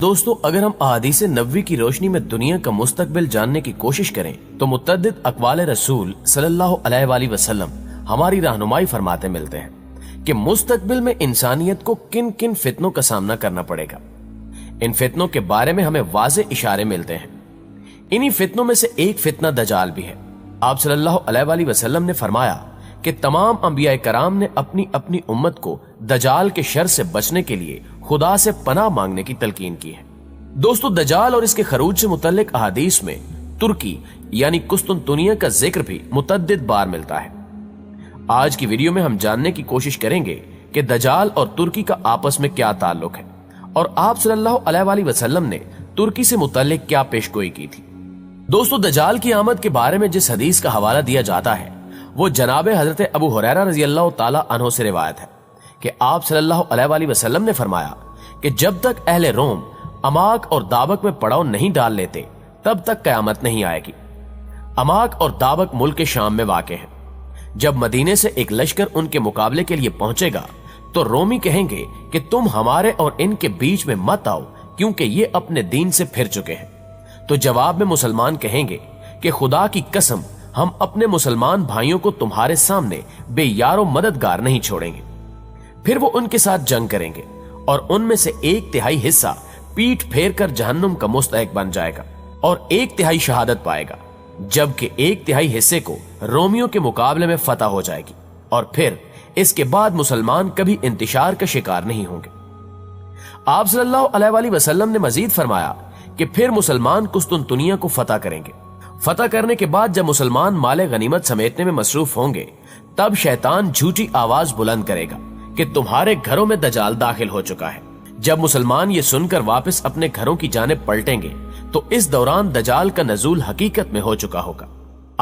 دوستو اگر ہم احادیث نبوی کی روشنی میں دنیا کا مستقبل جاننے کی کوشش کریں تو متعدد اقوال رسول صلی اللہ علیہ وآلہ وسلم ہماری رہنمائی فرماتے ملتے ہیں کہ مستقبل میں انسانیت کو کن کن فتنوں کا سامنا کرنا پڑے گا۔ ان فتنوں کے بارے میں ہمیں واضح اشارے ملتے ہیں۔ انہی فتنوں میں سے ایک فتنہ دجال بھی ہے۔ آپ صلی اللہ علیہ وآلہ وسلم نے فرمایا کہ تمام انبیاء کرام نے اپنی اپنی امت کو دجال کے شر سے بچنے کے لیے خدا سے پناہ مانگنے کی تلقین کی ہے۔ دوستو دجال اور اس کے خروج سے متعلق احادیث میں ترکی یعنی قسطنطنیہ کا ذکر بھی متعدد بار ملتا ہے۔ آج کی ویڈیو میں ہم جاننے کی کوشش کریں گے کہ دجال اور ترکی کا آپس میں کیا تعلق ہے اور آپ صلی اللہ علیہ وآلہ وسلم نے ترکی سے متعلق کیا پیشگوئی کی تھی۔ دوستو دجال کی آمد کے بارے میں جس حدیث کا حوالہ دیا جاتا ہے وہ جناب حضرت ابو ہریرہ رضی اللہ تعالی عنہ سے روایت ہے کہ آپ صلی اللہ علیہ وآلہ وسلم نے فرمایا کہ جب تک اہل روم اماک اور دابک میں پڑاؤ نہیں ڈال لیتے تب تک قیامت نہیں آئے گی۔ اماک اور دابک ملک شام میں واقع ہیں۔ جب مدینے سے ایک لشکر ان کے مقابلے کے لیے پہنچے گا تو رومی کہیں گے کہ تم ہمارے اور ان کے بیچ میں مت آؤ کیونکہ یہ اپنے دین سے پھر چکے ہیں۔ تو جواب میں مسلمان کہیں گے کہ خدا کی قسم ہم اپنے مسلمان بھائیوں کو تمہارے سامنے بے یار و مددگار نہیں چھوڑیں گے۔ پھر وہ ان کے ساتھ جنگ کریں گے اور ان میں سے 1/3 حصہ پیٹ پھیر کر جہنم کا مستحق بن جائے گا اور 1/3 شہادت پائے گا، جبکہ 1/3 حصے کو رومیوں کے مقابلے میں فتح ہو جائے گی اور پھر اس کے بعد مسلمان کبھی انتشار کا شکار نہیں ہوں گے۔ آپ صلی اللہ علیہ وآلہ وسلم نے مزید فرمایا کہ پھر مسلمان قسطنطنیہ کو فتح کریں گے۔ فتح کرنے کے بعد جب مسلمان مال غنیمت سمیٹنے میں مصروف ہوں گے تب شیطان جھوٹی آواز بلند کرے گا کہ تمہارے گھروں میں دجال داخل ہو چکا ہے۔ جب مسلمان یہ سن کر واپس اپنے گھروں کی جانب پلٹیں گے تو اس دوران دجال کا نزول حقیقت میں ہو چکا ہوگا۔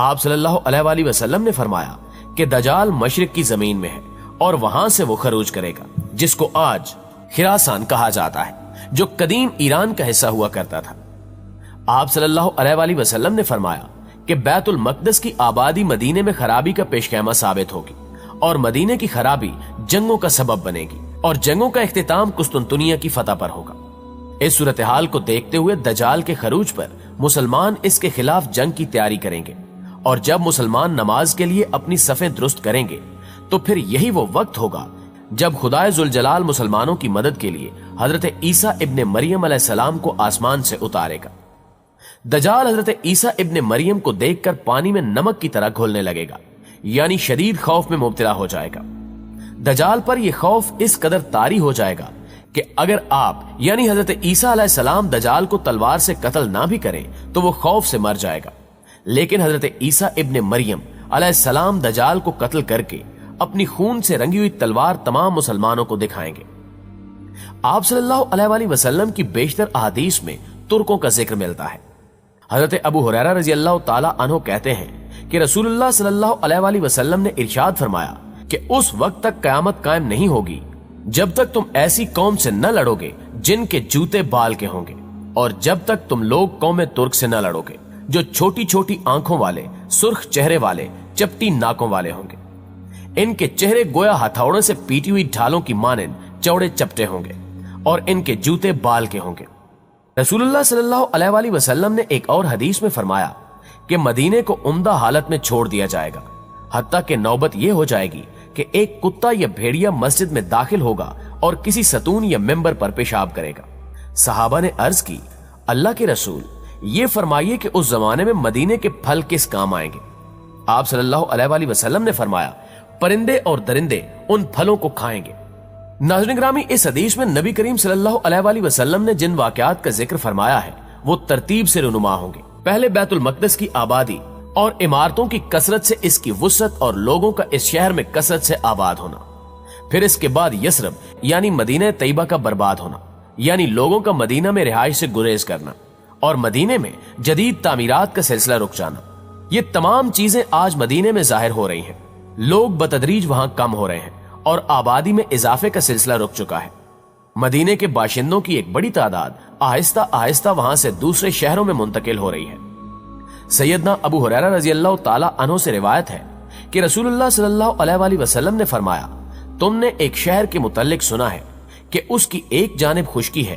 آپ صلی اللہ علیہ وآلہ وسلم نے فرمایا کہ دجال مشرق کی زمین میں ہے اور وہاں سے وہ خروج کرے گا جس کو آج خراسان کہا جاتا ہے، جو قدیم ایران کا حصہ ہوا کرتا تھا۔ آپ صلی اللہ علیہ وآلہ وسلم نے فرمایا کہ بیت المقدس کی آبادی مدینے میں خرابی کا پیش خیمہ ثابت ہوگی اور مدینے کی خرابی جنگوں کا سبب بنے گی اور جنگوں کا اختتام قسطنطنیہ کی فتح پر ہوگا۔ اس صورتحال کو دیکھتے ہوئے دجال کے خروج پر مسلمان اس کے خلاف جنگ کی تیاری کریں گے اور جب مسلمان نماز کے لیے اپنی صفیں درست کریں گے تو پھر یہی وہ وقت ہوگا جب خدائے ذوالجلال مسلمانوں کی مدد کے لیے حضرت عیسیٰ ابن مریم علیہ السلام کو آسمان سے اتارے گا۔ دجال حضرت عیسیٰ ابن مریم کو دیکھ کر پانی میں نمک کی طرح گھلنے لگے گا، یعنی شدید خوف میں مبتلا ہو جائے گا۔ دجال پر یہ خوف اس قدر طاری ہو جائے گا کہ اگر آپ یعنی حضرت عیسیٰ علیہ السلام دجال کو تلوار سے قتل نہ بھی کریں تو وہ خوف سے مر جائے گا، لیکن حضرت عیسیٰ ابن مریم علیہ السلام دجال کو قتل کر کے اپنی خون سے رنگی ہوئی تلوار تمام مسلمانوں کو دکھائیں گے۔ آپ صلی اللہ علیہ وآلہ وسلم کی بیشتر احادیث میں ترکوں کا ذکر ملتا ہے۔ حضرت ابو ہریرہ رضی اللہ تعالی عنہ کہتے ہیں کہ رسول اللہ صلی اللہ علیہ وآلہ وسلم نے ارشاد فرمایا کہ اس وقت تک قیامت قائم نہیں ہوگی جب تک تم ایسی قوم سے نہ لڑو گے جن کے جوتے بال کے ہوں گے، اور جب تک تم لوگ قوم ترک سے نہ لڑو گے جو چھوٹی چھوٹی آنکھوں والے، سرخ چہرے والے، چپٹی ناکوں والے ہوں گے۔ ان کے چہرے گویا ہتھوڑے سے پیٹی ہوئی ڈھالوں کی مانند چوڑے چپٹے ہوں گے اور ان کے جوتے بال کے ہوں گے۔ رسول اللہ صلی اللہ علیہ وآلہ وسلم نے ایک اور حدیث میں فرمایا کہ مدینے کو عمدہ حالت میں چھوڑ دیا جائے گا، حتیٰ کہ نوبت یہ ہو جائے گی کہ ایک کتا یا بھیڑیا مسجد میں داخل ہوگا اور کسی ستون یا ممبر پر پیشاب کرے گا۔ صحابہ نے عرض کی، اللہ کے رسول یہ فرمائیے کہ اس زمانے میں مدینے کے پھل کس کام آئیں گے؟ آپ صلی اللہ علیہ وآلہ وسلم نے فرمایا، پرندے اور درندے ان پھلوں کو کھائیں گے۔ ناظرین گرامی، اس حدیث میں نبی کریم صلی اللہ علیہ وآلہ وسلم نے جن واقعات کا ذکر فرمایا ہے وہ ترتیب سے رونما ہوں گے۔ پہلے بیت المقدس کی آبادی اور عمارتوں کی کثرت سے اس کی وسعت اور لوگوں کا اس شہر میں کثرت سے آباد ہونا، پھر اس کے بعد یثرب یعنی مدینہ طیبہ کا برباد ہونا، یعنی لوگوں کا مدینہ میں رہائش سے گریز کرنا، اور مدینے میں جدید تعمیرات کا سلسلہ رک جانا۔ یہ تمام چیزیں آج مدینے میں ظاہر ہو رہی ہیں۔ لوگ بتدریج وہاں کم ہو رہے ہیں اور آبادی میں اضافے کا سلسلہ رک چکا ہے۔ مدینے کے باشندوں کی ایک بڑی تعداد آہستہ آہستہ وہاں سے دوسرے شہروں میں منتقل ہو رہی ہے۔ سیدنا ابو ہریرہ رضی اللہ تعالی عنہ سے روایت ہے کہ رسول اللہ صلی اللہ علیہ وآلہ وسلم نے فرمایا، تم نے ایک شہر کے متعلق سنا ہے کہ اس کی ایک جانب خشکی ہے